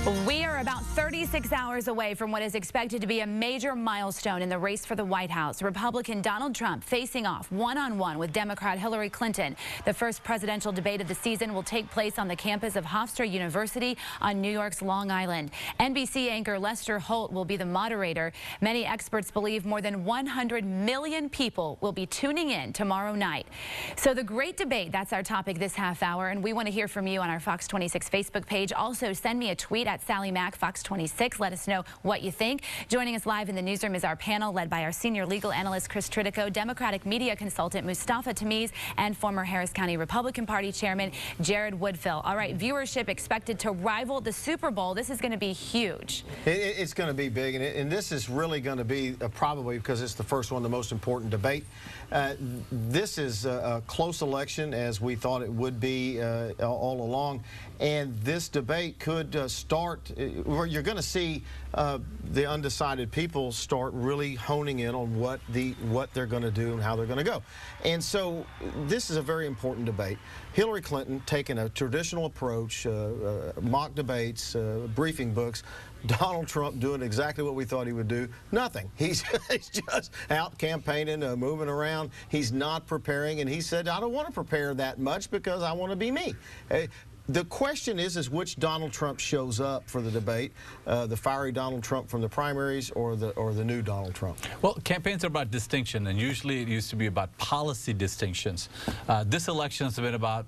We are about 36 hours away from what is expected to be a major milestone in the race for the White House. Republican Donald Trump facing off one-on-one with Democrat Hillary Clinton. The first presidential debate of the season will take place on the campus of Hofstra University on New York's Long Island. NBC anchor Lester Holt will be the moderator. Many experts believe more than 100 million people will be tuning in tomorrow night. So the great debate, that's our topic this half hour, and we want to hear from you on our Fox 26 Facebook page. Also, send me a tweet at Sally Mack, Fox 26. Let us know what you think. Joining us live in the newsroom is our panel led by our senior legal analyst, Chris Tritico, Democratic media consultant, Mustafa Tamiz, and former Harris County Republican Party Chairman, Jared Woodfill. All right, viewership expected to rival the Super Bowl. This is going to be huge. It's going to be big, and this is really going to be probably, because it's the first one, the most important debate. This is a close election, as we thought it would be all along, and this debate could start where you're going to see the undecided people start really honing in on what they're going to do and how they're going to go. And so this is a very important debate. Hillary Clinton taking a traditional approach, mock debates, briefing books. Donald Trump doing exactly what we thought he would do, nothing. He's just out campaigning, moving around. He's not preparing, and he said, I don't want to prepare that much because I want to be me. The question is which Donald Trump shows up for the debate, the fiery Donald Trump from the primaries or the new Donald Trump? Well, campaigns are about distinction, and usually it used to be about policy distinctions. This election has been about,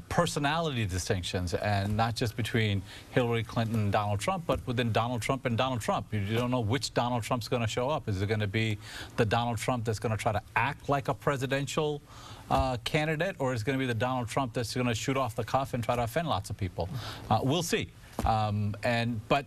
personality distinctions, and not just between Hillary Clinton and Donald Trump, but within Donald Trump and Donald Trump. You don't know which Donald Trump's going to show up. Is it going to be the Donald Trump that's going to try to act like a presidential candidate, or is it going to be the Donald Trump that's going to shoot off the cuff and try to offend lots of people? We'll see. But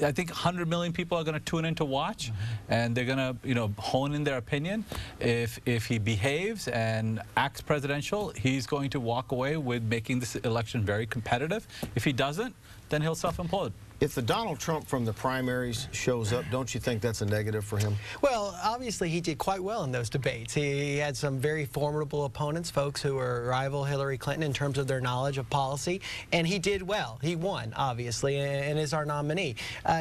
I think 100 million people are going to tune in to watch, and they're going to, hone in their opinion. If he behaves and acts presidential, he's going to walk away with making this election very competitive. If he doesn't, then he'll self-implode. If the Donald Trump from the primaries shows up, don't you think that's a negative for him? Well, obviously he did quite well in those debates. He had some very formidable opponents, folks who were rival Hillary Clinton in terms of their knowledge of policy, and he did well. He won, obviously, and is our nominee.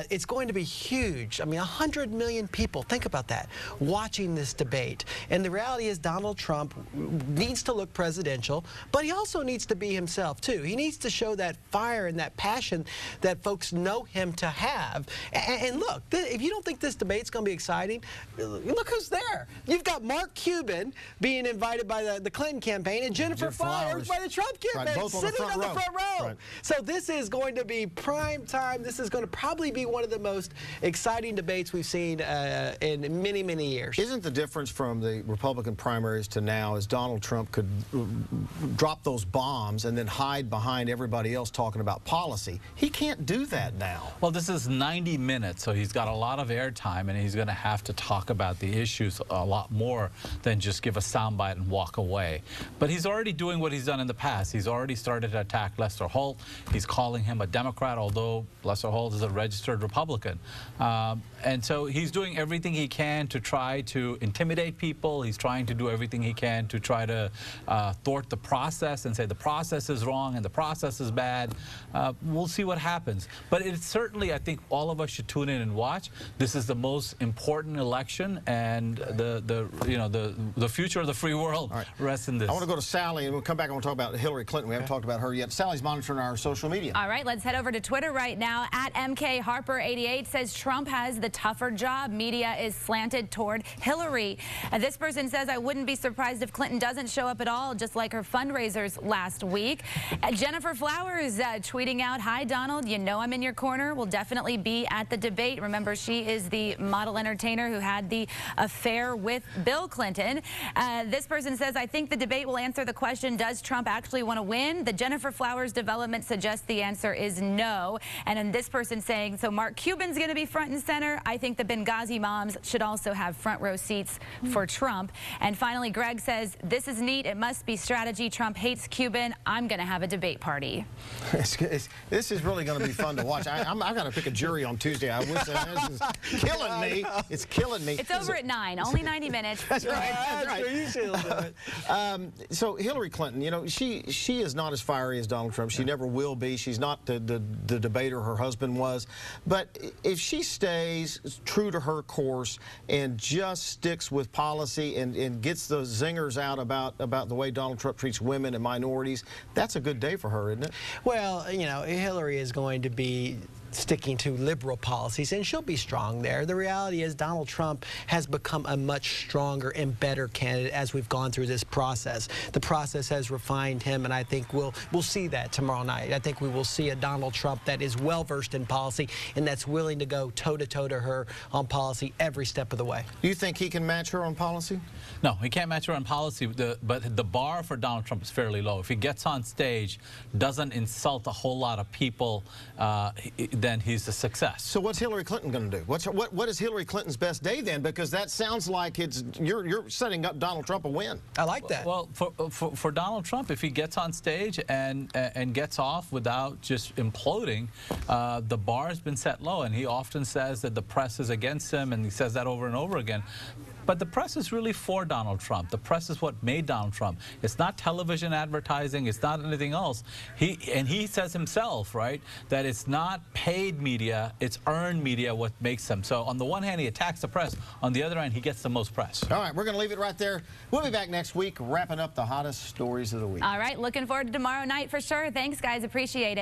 It's going to be huge. I mean, 100 million people, think about that, watching this debate. And the reality is Donald Trump needs to look presidential, but he also needs to be himself, too. He needs to show that fire and that passion that folks know him to have. And look, if you don't think this debate's going to be exciting, look who's there. You've got Mark Cuban being invited by the Clinton campaign, and Jennifer Flowers by the Trump campaign, both sitting on the front row. Right. So this is going to be prime time. This is going to probably be one of the most exciting debates we've seen in many, many years. Isn't the difference from the Republican primaries to now is Donald Trump could drop those bombs and then hide behind everybody else talking about policy? He can't do that now. Well, this is 90 minutes, so he's got a lot of airtime, and he's going to have to talk about the issues a lot more than just give a soundbite and walk away. But he's already doing what he's done in the past. He's already started to attack Lester Holt. He's calling him a Democrat, although Lester Holt is a registered Republican. And so he's doing everything he can to try to intimidate people. He's trying to do everything he can to try to thwart the process and say the process is wrong and the process is bad. We'll see what happens. But it's certainly, I think all of us should tune in and watch. This is the most important election, and the future of the free world rests in this. I want to go to Sally, and we'll come back and we'll talk about Hillary Clinton. We haven't talked about her yet. Sally's monitoring our social media. All right, let's head over to Twitter right now. At MK Harper88 says Trump has the tougher job. Media is slanted toward Hillary. This person says, I wouldn't be surprised if Clinton doesn't show up at all, just like her fundraisers last week. Jennifer Flowers tweeting out, hi, Donald, you know I'm in your corner. Will definitely be at the debate. Remember, she is the model entertainer who had the affair with Bill Clinton. This person says, I think the debate will answer the question, does Trump actually want to win? The Jennifer Flowers development suggests the answer is no. And then this person saying, so Mark Cuban's going to be front and center. I think the Benghazi moms should also have front row seats for Trump. And finally, Greg says, this is neat. It must be strategy. Trump hates Cuban. I'm going to have a debate party. This is really going to be fun to watch. watch. I got to pick a jury on Tuesday. I wish this is killing me. It's killing me. It's over at 9. Only 90 minutes. That's right. That's right. You still do it. So Hillary Clinton, you know, she is not as fiery as Donald Trump. She never will be. She's not the debater her husband was. But if she stays true to her course and just sticks with policy and gets the zingers out about the way Donald Trump treats women and minorities, that's a good day for her, isn't it? Well, you know, Hillary is going to be sticking to liberal policies, and she'll be strong there. The reality is Donald Trump has become a much stronger and better candidate as we've gone through this process. The process has refined him, and I think we'll see that tomorrow night. I think we will see a Donald Trump that is well-versed in policy and that's willing to go toe-to-toe to her on policy every step of the way. Do you think he can match her on policy? No, he can't match her on policy, but the bar for Donald Trump is fairly low. If he gets on stage, doesn't insult a whole lot of people, then he's a success. So what's Hillary Clinton going to do? What is Hillary Clinton's best day then? Because that sounds like you're setting up Donald Trump a win. I like that. Well, for Donald Trump, if he gets on stage and gets off without just imploding, the bar has been set low, and he often says that the press is against him, and he says that over and over again. But the press is really for Donald Trump. The press is what made Donald Trump. It's not television advertising. It's not anything else. He says himself, right, that it's not paid media, it's earned media what makes them. So on the one hand, he attacks the press. On the other hand, he gets the most press. All right, we're going to leave it right there. We'll be back next week, wrapping up the hottest stories of the week. All right, looking forward to tomorrow night for sure. Thanks, guys. Appreciate it.